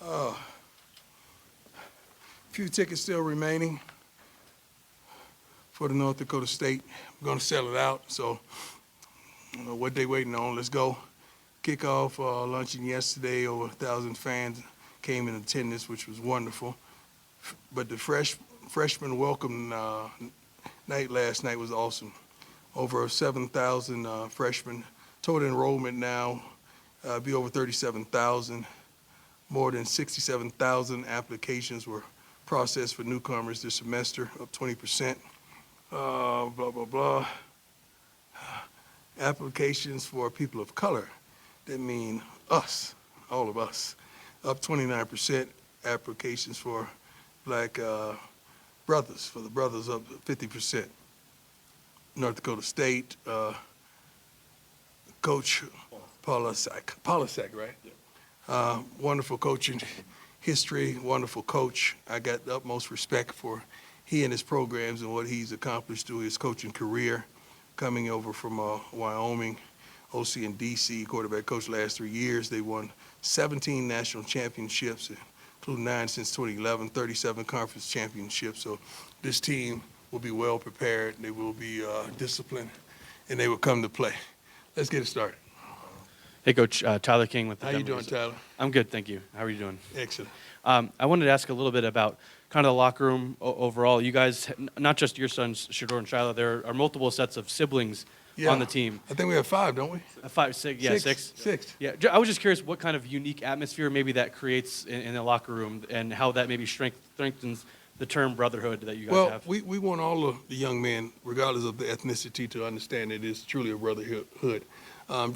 A few tickets still remaining for the North Dakota State. We're going to sell it out, so what they waiting on? Let's go. Kickoff luncheon yesterday, over 1,000 fans came in attendance, which was wonderful. But the freshman welcome night last night was awesome. Over 7,000 freshmen. Total enrollment now be over 37,000. More than 67,000 applications were processed for newcomers this semester, up 20%. Blah, blah, blah. Applications for people of color, that mean us, all of us, up 29%. Applications for black brothers, for the brothers up 50%. North Dakota State, Coach Sapp, right? Yeah. Wonderful coaching history, wonderful coach. I got the utmost respect for he and his programs and what he's accomplished through his coaching career. Coming over from Wyoming, OC and DC, quarterback coach last 3 years. They won 17 national championships, including 9 since 2011, 37 conference championships. So this team will be well prepared, they will be disciplined, and they will come to play. Let's get it started. Hey, Coach. Tyler King with the How you doing, Tyler? I'm good, thank you. How are you doing? Excellent. I wanted to ask a little bit about kind of the locker room overall. You guys, not just your sons, Shador and Shiloh, there are multiple sets of siblings on the team. I think we have 5, don't we? 5, 6, yeah, 6. 6. Yeah, I was just curious what kind of unique atmosphere maybe that creates in the locker room and how that maybe strengthens the term brotherhood that you guys have. Well, we want all of the young men, regardless of the ethnicity, to understand it is truly a brotherhood.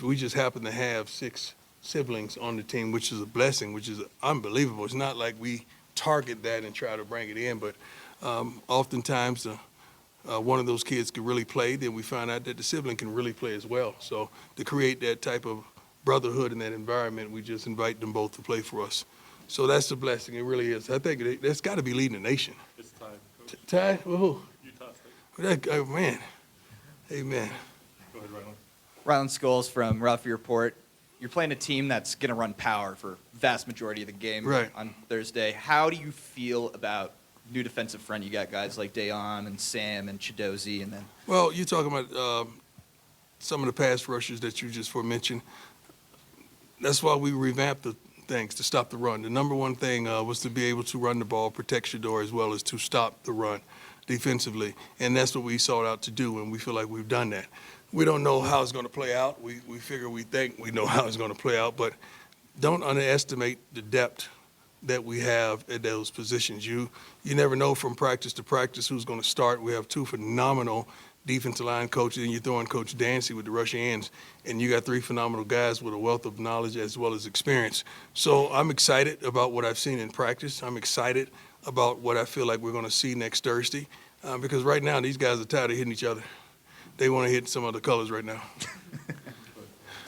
We just happen to have 6 siblings on the team, which is a blessing, which is unbelievable. It's not like we target that and try to bring it in, but oftentimes one of those kids can really play, then we find out that the sibling can really play as well. So to create that type of brotherhood in that environment, we just invite them both to play for us. So that's the blessing, it really is. I think that's got to be leading the nation. It's time, Coach. Ty? Whoa. Utah State. Oh, man. Amen. Go ahead, Rylan. Rylan Scholes from Ralphie Report. You're playing a team that's going to run power for vast majority of the game on Thursday. How do you feel about new defensive front? You got guys like Deion and Sam and Chidozie, and then. Well, you're talking about some of the pass rushers that you just mentioned. That's why we revamped the things to stop the run. The number one thing was to be able to run the ball, protect Shador, as well as to stop the run defensively, and that's what we sought out to do, and we feel like we've done that. We don't know how it's going to play out. We think we know how it's going to play out, but don't underestimate the depth that we have at those positions. You never know from practice to practice who's going to start. We have 2 phenomenal defensive line coaches, and you're throwing Coach Dancy with the rush ends, and you got 3 phenomenal guys with a wealth of knowledge as well as experience. So I'm excited about what I've seen in practice. I'm excited about what I feel like we're going to see next Thursday, because right now these guys are tired of hitting each other. They want to hit some other colors right now.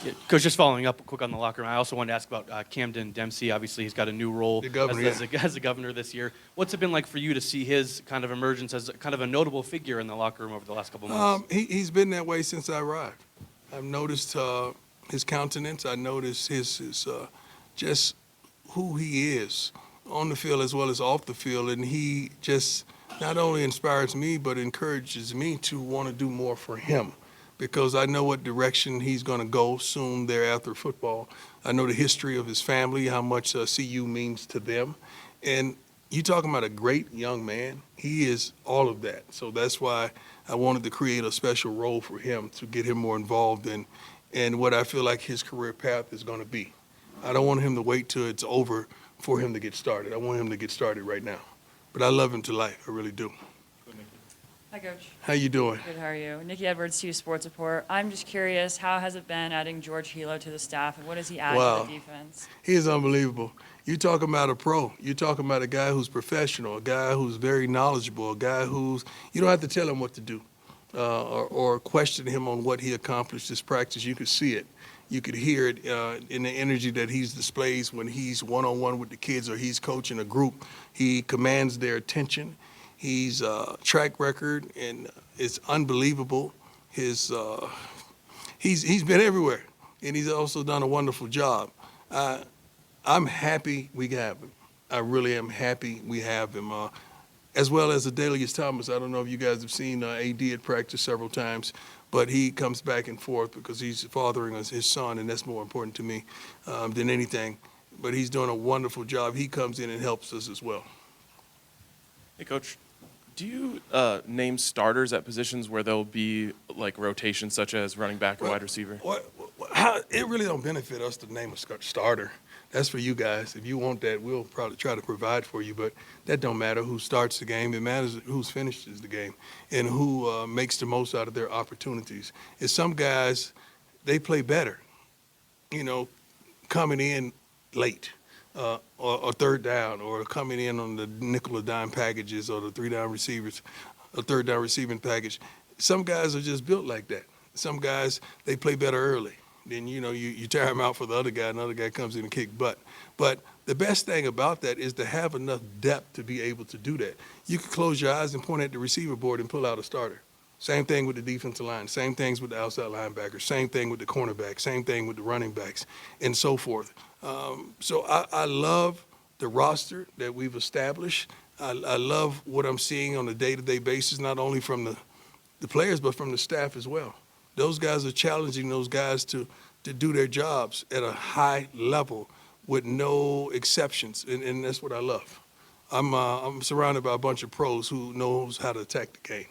Yeah, Coach, just following up quick on the locker room, I also wanted to ask about Camden Dempsey. Obviously, he's got a new role as a governor this year. What's it been like for you to see his kind of emergence as kind of a notable figure in the locker room over the last couple of months? He's been that way since I arrived. I've noticed his countenance. I noticed his just who he is on the field as well as off the field, and he just not only inspires me but encourages me to want to do more for him, because I know what direction he's going to go soon thereafter football. I know the history of his family, how much CU means to them. And you talking about a great young man, he is all of that. So that's why I wanted to create a special role for him to get him more involved in what I feel like his career path is going to be. I don't want him to wait till it's over for him to get started. I want him to get started right now. But I love him to life, I really do. Hi, Coach. How you doing? Good, how are you? Nikki Edwards, CU Sports Report. I'm just curious, how has it been adding George Hilo to the staff, and what does he add to the defense? He is unbelievable. You're talking about a pro. You're talking about a guy who's professional, a guy who's very knowledgeable, a guy who's – you don't have to tell him what to do or question him on what he accomplished this practice. You could see it. You could hear it in the energy that he displays when he's one-on-one with the kids or he's coaching a group. He commands their attention. He's track record, and it's unbelievable. He's been everywhere, and he's also done a wonderful job. I I'm happy we have him. I really am happy we have him. As well as Adelius Thomas. I don't know if you guys have seen AD at practice several times, but he comes back and forth because he's fathering his son, and that's more important to me than anything. But he's doing a wonderful job. He comes in and helps us as well. Hey, Coach, do you name starters at positions where there'll be like rotations, such as running back or wide receiver? It really don't benefit us to name a starter. That's for you guys. If you want that, we'll probably try to provide for you. But that don't matter who starts the game. It matters who's finishes the game and who makes the most out of their opportunities. And some guys, they play better, coming in late or third down, or coming in on the nickel or dime packages or the third down receiving package. Some guys are just built like that. Some guys, they play better early. Then, you tire them out for the other guy, and the other guy comes in and kicks butt. But the best thing about that is to have enough depth to be able to do that. You can close your eyes and point at the receiver board and pull out a starter. Same thing with the defensive line. Same things with the outside linebackers. Same thing with the cornerbacks. Same thing with the running backs, and so forth. So I love the roster that we've established. I love what I'm seeing on a day-to-day basis, not only from the players but from the staff as well. Those guys are challenging those guys to do their jobs at a high level with no exceptions, and that's what I love. I'm surrounded by a bunch of pros who knows how to attack the game.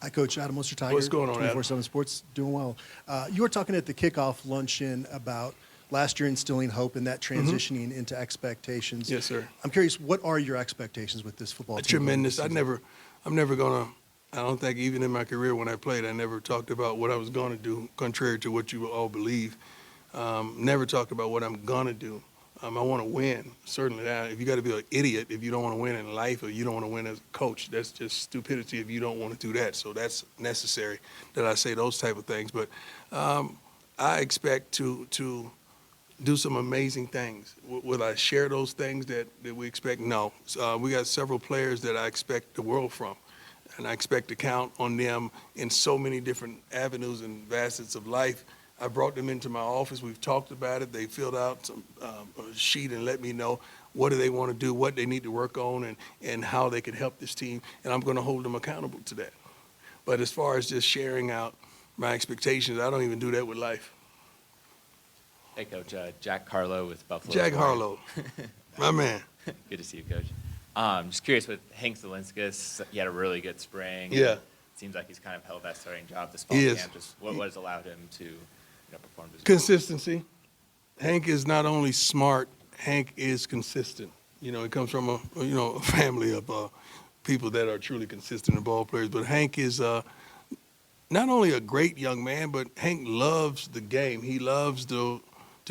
Hi, Coach. Adam Tiger. What's going on, Adam? 24/7 Sports, doing well. You were talking at the kickoff luncheon about last year instilling hope and that transitioning into expectations. Yes, sir. I'm curious, what are your expectations with this football team? Tremendous. I'm never going to, I don't think even in my career when I played, I never talked about what I was going to do, contrary to what you all believe. Never talked about what I'm going to do. I want to win, certainly. If you got to be an idiot if you don't want to win in life or you don't want to win as a coach. That's just stupidity if you don't want to do that. So that's necessary that I say those type of things. But I expect to do some amazing things. Will I share those things that we expect? No. We got several players that I expect the world from. And I expect to count on them in so many different avenues and facets of life. I brought them into my office. We've talked about it. They filled out some a sheet and let me know what do they want to do, what they need to work on, and how they can help this team. And I'm going to hold them accountable to that. But as far as just sharing out my expectations, I don't even do that with life. Hey, Coach. Jack Harlow with Buffalo. Jack Harlow, my man. Good to see you, Coach. Just curious with Hank Zelinskas, he had a really good spring. Yeah. Seems like he's kind of held that starting job this fall camp. Just what has allowed him to perform this? Consistency. Hank is not only smart, Hank is consistent. He comes from a family of people that are truly consistent ball players. But Hank is not only a great young man, but Hank loves the game. He loves to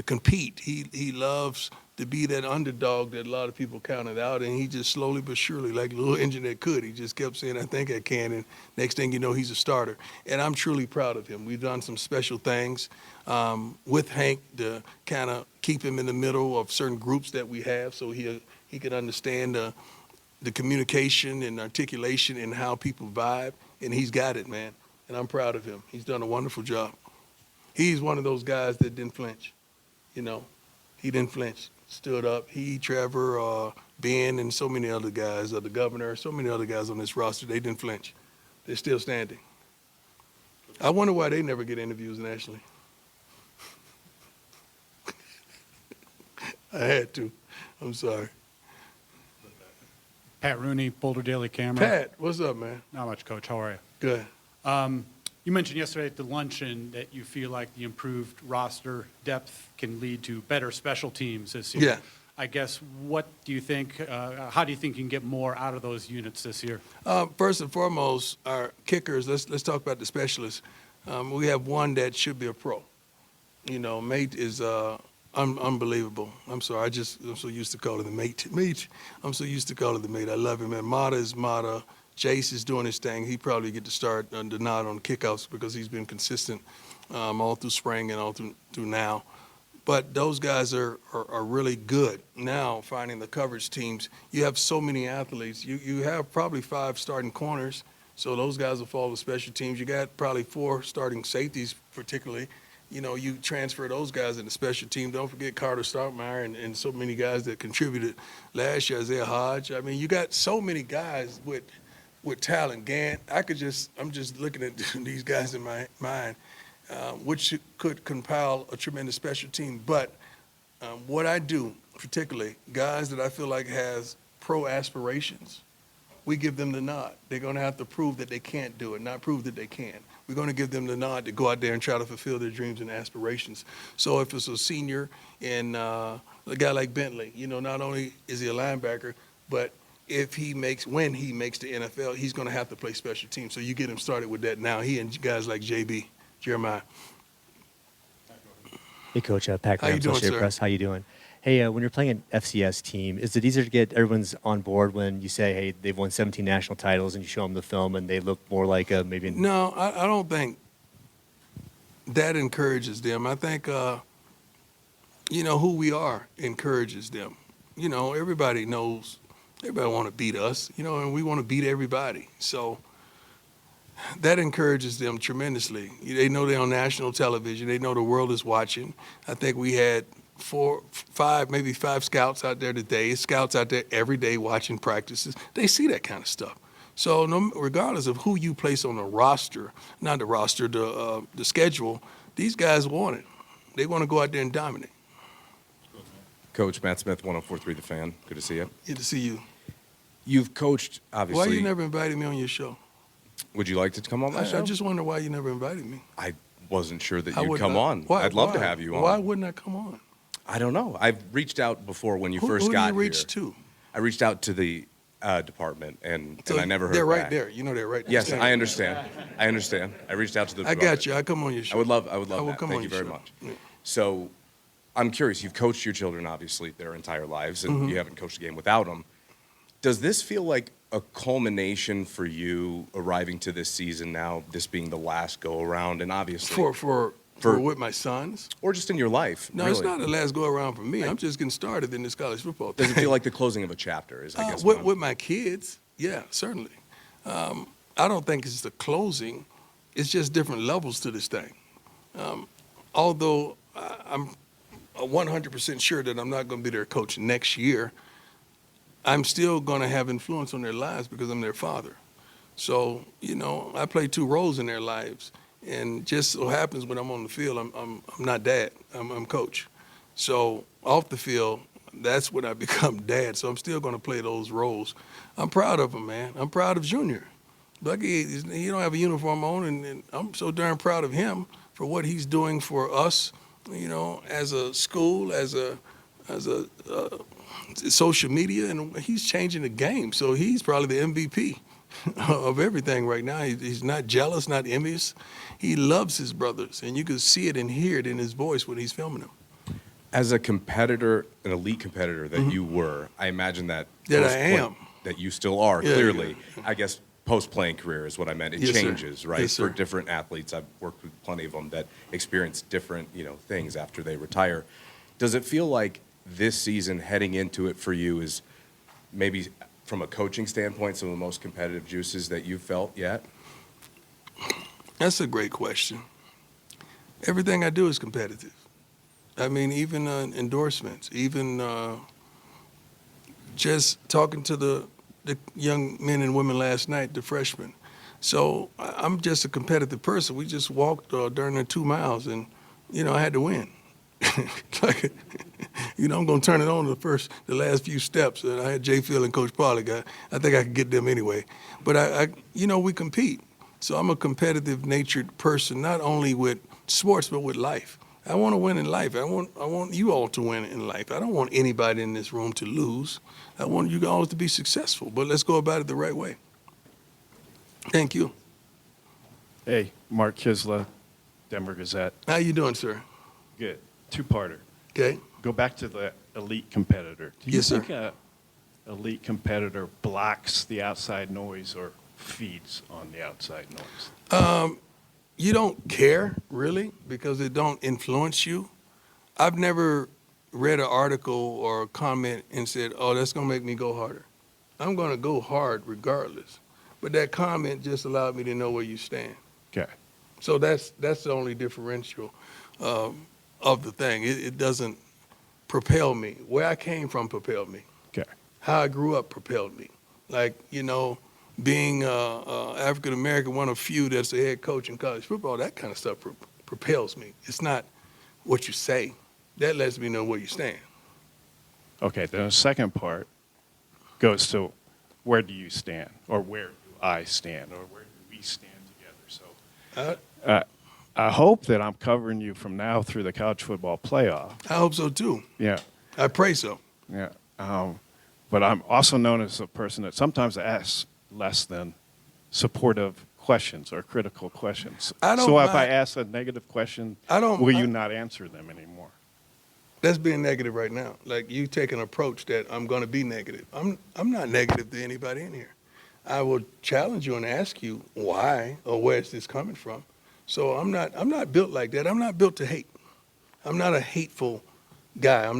compete. He loves to be that underdog that a lot of people counted out, and he just slowly but surely, like a little engine that could, he just kept saying, I think I can, and next thing you know, he's a starter. And I'm truly proud of him. We've done some special things with Hank to kind of keep him in the middle of certain groups that we have so he could understand the communication and articulation and how people vibe, and he's got it, man. And I'm proud of him. He's done a wonderful job. He's one of those guys that didn't flinch, He didn't flinch. Stood up. He, Trevor, Ben, and so many other guys, the governor, so many other guys on this roster, they didn't flinch. They're still standing. I wonder why they never get interviews nationally. I had to. I'm sorry. Pat Rooney, Boulder Daily Camera. Pat, what's up, man? Not much, Coach. How are you? Good. You mentioned yesterday at the luncheon that you feel like the improved roster depth can lead to better special teams this year. Yeah. I guess, what do you think, how do you think you can get more out of those units this year? First and foremost, our kickers, let's talk about the specialists. We have one that should be a pro. Mate is unbelievable. I'm sorry, I'm so used to calling him mate. I'm so used to calling him mate. I love him, man. Mata is Mata. Jace is doing his thing. He probably get to start the nod on kickoffs because he's been consistent all through spring and all through now. But those guys are really good. Now, finding the coverage teams, you have so many athletes. You have probably 5 starting corners, so those guys will fall to special teams. You got probably 4 starting safeties particularly, you transfer those guys in the special team. Don't forget Carter Stockmeyer and so many guys that contributed last year, Isaiah Hodge. I mean, you got so many guys with talent. Gant, I'm just looking at these guys in my mind, which could compile a tremendous special team. But what I do, particularly guys that I feel like has pro aspirations, we give them the nod. They're going to have to prove that they can't do it, not prove that they can. We're going to give them the nod to go out there and try to fulfill their dreams and aspirations. So if it's a senior and a guy like Bentley, not only is he a linebacker, but when he makes the NFL, he's going to have to play special teams. So you get him started with that now. He and guys like JB, Jeremiah. Hey, Coach. Pat How you Graham, doing, Associated sir? Press. How you doing? Hey, when you're playing an FCS team, is it easier to get everyone's on board when you say, hey, they've won 17 national titles, and you show them the film and they look more like maybe? No, I don't think that encourages them. I think, who we are encourages them. Everybody knows, everybody want to beat us, and we want to beat everybody. So that encourages them tremendously. They know they're on national television. They know the world is watching. I think we had 4, 5, maybe 5 scouts out there today, scouts out there every day watching practices. They see that kind of stuff. So regardless of who you place on the roster, not the roster, the schedule, these guys want it. They want to go out there and dominate. Coach Matt Smith, 104.3 The Fan. Good to see you. Good to see you. You've coached, obviously. Why you never invited me on your show? Would you like to come on my show? I just wonder why you never invited me. I wasn't sure that I you'd would come not. on. Why? I'd love to Why? have you on. Why wouldn't I come on? I don't know. I've reached out before when you first who got do you reach here. to? I reached out to the department, and So I never heard they're right back. there. They're right there. Yes, Stand. I understand. I understand. I reached out to the I department. got you. I come on your show. I would love I will that. come Thank on you your very show. much. Yeah. So I'm curious. You've coached your children, obviously, their entire lives, and Mm-hmm. you haven't coached a game without them. Does this feel like a culmination for you arriving to this season now, this being the last go-around, and obviously For with my sons? or just in your life? No, really? it's not the last go around for me. I'm just getting started in this college football thing. Does it feel like the closing of a chapter? Is I guess what I'm- with my kids? Yeah, certainly. I don't think it's the closing. It's just different levels to this thing. Although I'm 100% sure that I'm not going to be their coach next year, I'm still going to have influence on their lives because I'm their father. So, I play 2 roles in their lives. And just so happens when I'm on the field, I'm not dad. I'm coach. So off the field, that's when I become dad. So I'm still going to play those roles. I'm proud of him, man. I'm proud of Junior. Bucky, he don't have a uniform on, and I'm so darn proud of him for what he's doing for us, as a school, as a social media, and he's changing the game. So he's probably the MVP of everything right now. He's not jealous, not envious. He loves his brothers, and you can see it and hear it in his voice when he's filming them. As a competitor, an elite competitor that you were, I imagine that That I post-play- am. that you still are, Yeah, clearly. I guess post-playing career is what I meant. It Yes, sir. changes, right? Yes, sir. For different athletes. I've worked with plenty of them that experience different, things after they retire. Does it feel like this season heading into it for you is maybe from a coaching standpoint some of the most competitive juices that you've felt yet? That's a great question. Everything I do is competitive. I mean, even endorsements, even just talking to the young men and women last night, the freshmen. So I'm just a competitive person. We just walked during the 2 miles, and I had to win. I'm going to turn it on the last few steps. And I had Jay Field and Coach Pollard. I think I could get them anyway. But we compete. So I'm a competitive natured person, not only with sports, but with life. I want to win in life. I want you all to win in life. I don't want anybody in this room to lose. I want you all to be successful, but let's go about it the right way. Thank you. Hey, Mark Kisla, Denver Gazette. How you doing, sir? Good. Two-parter. Okay. Go back to the elite competitor. Do you Yes, sir. think a elite competitor blocks the outside noise or feeds on the outside noise? You don't care, really, because it don't influence you. I've never read an article or a comment and said, oh, that's going to make me go harder. I'm going to go hard regardless. But that comment just allowed me to know where you stand. Okay. So that's the only differential. of the thing. It doesn't propel me. Where I came from propelled me. Okay. How I grew up propelled me. Like, being African American, one of few that's the head coach in college football, that kind of stuff propels me. It's not what you say. That lets me know where you stand. Okay, then the second part goes to where do you stand, or where do I stand, or where do we stand together? So I hope that I'm covering you from now through the college football playoff. I hope so too. Yeah. I pray so. Yeah. But I'm also known as a person that sometimes asks less than supportive questions or critical questions. So if I ask a negative question, will you not answer them anymore? That's being negative right now. Like, you take an approach that I'm going to be negative. I'm not negative to anybody in here. I will challenge you and ask you why or where is this coming from. So I'm not built like that. I'm not built to hate. I'm not a hateful guy.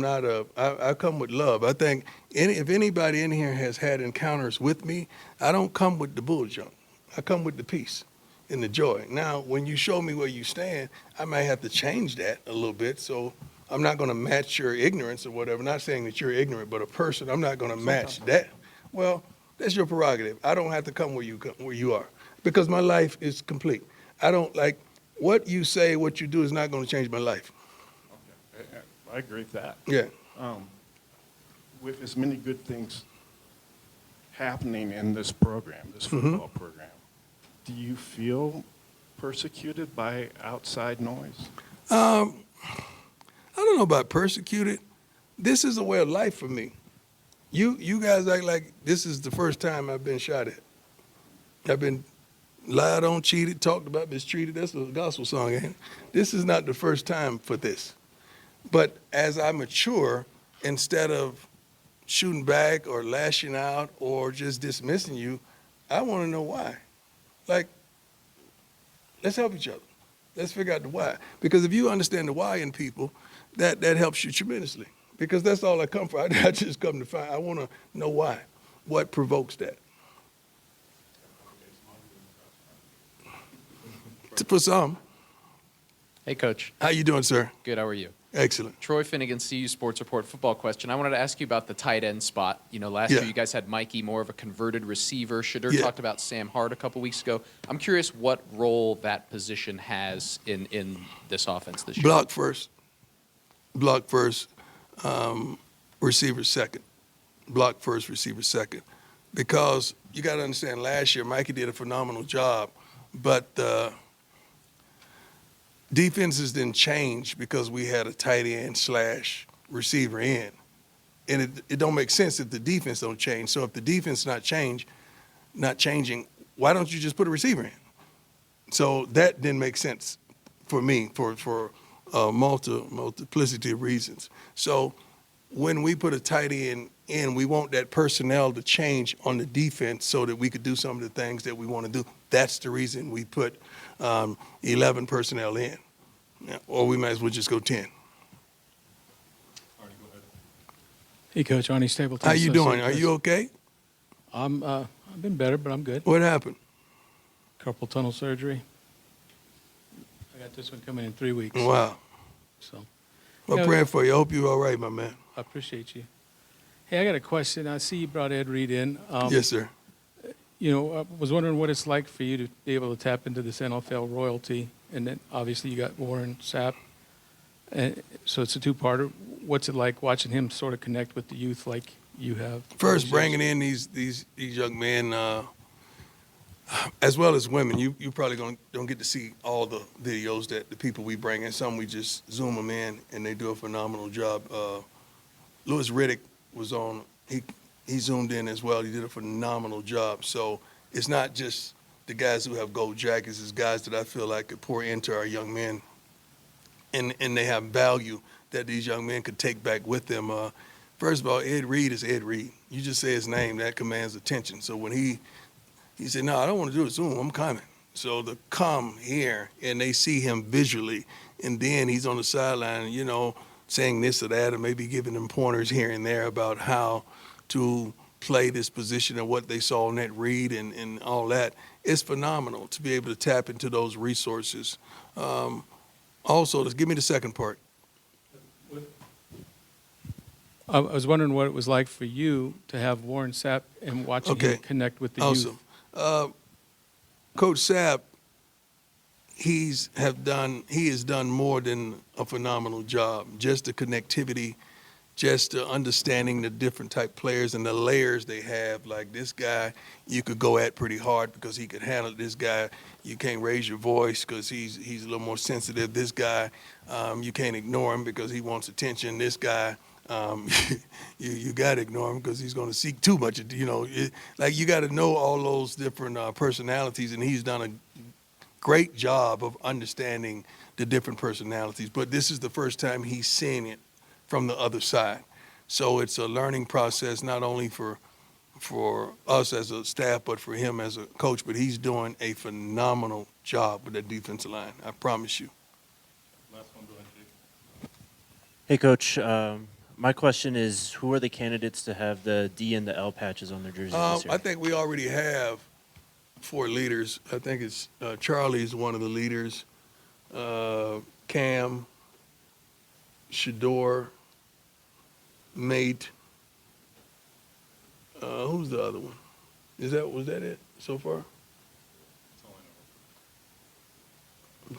I come with love. I think if anybody in here has had encounters with me, I don't come with the bull junk. I come with the peace and the joy. Now, when you show me where you stand, I might have to change that a little bit. So I'm not going to match your ignorance or whatever. Not saying that you're ignorant, but a person, I'm not going to match that. Well, that's your prerogative. I don't have to come where you are, because my life is complete. I don't like what you say, what you do is not going to change my life. Okay. I agree with that. Yeah. With as many good things happening in this program, this football program, do you feel persecuted by outside noise? I don't know about persecuted. This is a way of life for me. You guys act like this is the first time I've been shot at. I've been lied on, cheated, talked about, mistreated. That's a gospel song, ain't it? This is not the first time for this. But as I mature, instead of shooting back or lashing out or just dismissing you, I want to know why. Like, let's help each other. Let's figure out the why. Because if you understand the why in people, that helps you tremendously. Because that's all I come for. I just come to find. I want to know why. What provokes that? For some. Hey, Coach. How you doing, sir? Good. How are you? Excellent. Troy Finnegan, CU Sports Report football question. I wanted to ask you about the tight end spot. Last year you guys had Mikey, more of a converted receiver. Shadur talked about Sam Hart a couple weeks ago. I'm curious what role that position has in this offense this year. Block first. Block first. Receiver second. Block first, receiver second. Because you got to understand, last year Mikey did a phenomenal job, but defenses didn't change because we had a tight end / receiver in. And it don't make sense if the defense don't change. So if the defense not changing, why don't you just put a receiver in? So that didn't make sense for me for multiplicity of reasons. So when we put a tight end in, we want that personnel to change on the defense so that we could do some of the things that we want to do. That's the reason we put 11 personnel in. Yeah, or we might as well just go 10. Hey, Coach, Arnie Stapleton. How you doing? Are you okay? I've been better, but I'm good. What happened? Carpal tunnel surgery. I got this one coming in 3 weeks. Wow. So. I'm praying for you. I hope you're all right, my man. I appreciate you. Hey, I got a question. I see you brought Ed Reed in. Yes, sir. I was wondering what it's like for you to be able to tap into this NFL royalty. And then obviously you got Warren Sapp. So it's a two-parter. What's it like watching him sort of connect with the youth like you have? First, bringing in these young men, as well as women. You probably don't get to see all the videos that the people we bring in. Some we just zoom them in, and they do a phenomenal job. Louis Riddick was on. He zoomed in as well. He did a phenomenal job. So it's not just the guys who have gold jackets. It's guys that I feel like could pour into our young men, and they have value that these young men could take back with them. First of all, Ed Reed is Ed Reed. You just say his name, that commands attention. So when he said, no, I don't want to do a Zoom, I'm coming. So to come here and they see him visually, and then he's on the sideline, saying this or that, or maybe giving them pointers here and there about how to play this position and what they saw in that read and all that. It's phenomenal to be able to tap into those resources. Also, let's give me the second part. I was wondering what it was like for you to have Warren Sapp and watching him connect with the awesome. youth. Coach Sapp, he has done more than a phenomenal job. Just the connectivity, just the understanding the different type players and the layers they have. Like this guy, you could go at pretty hard because he could handle it. This guy, you can't raise your voice because he's a little more sensitive. This guy, you can't ignore him because he wants attention. This guy, you got to ignore him because he's going to seek too much. Like you got to know all those different personalities, and he's done a great job of understanding the different personalities. But this is the first time he's seeing it from the other side. So it's a learning process, not only for us as a staff, but for him as a coach. But he's doing a phenomenal job with that defensive line. I promise you. Last one, go ahead, Jake. Hey, Coach. My question is, who are the candidates to have the D and the L patches on their jerseys this year? I think we already have 4 leaders. I think it's Charlie's one of the leaders. Cam, Shador, Mate. Who's the other one? Was that it so far?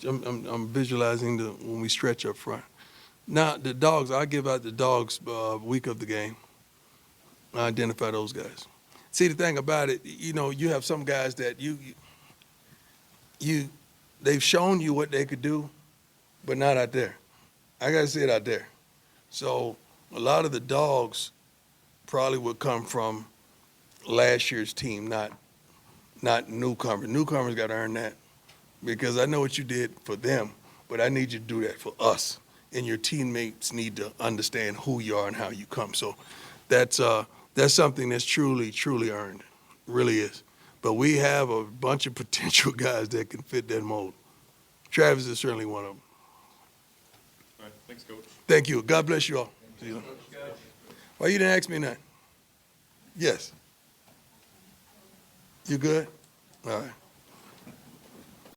I'm visualizing when we stretch up front. Now the dogs, I give out the dogs week of the game. I identify those guys. See, the thing about it, you have some guys that they've shown you what they could do, but not out there. I gotta see it out there. So a lot of the dogs probably would come from last year's team, not newcomers. Newcomers got to earn that because I know what you did for them, but I need you to do that for us. And your teammates need to understand who you are and how you come. So that's something that's truly, truly earned. Really is. But we have a bunch of potential guys that can fit that mold. Travis is certainly one of them. All right, thanks, Coach. Thank you. God bless you all. Why you didn't ask me nothing? Yes. You good? All right.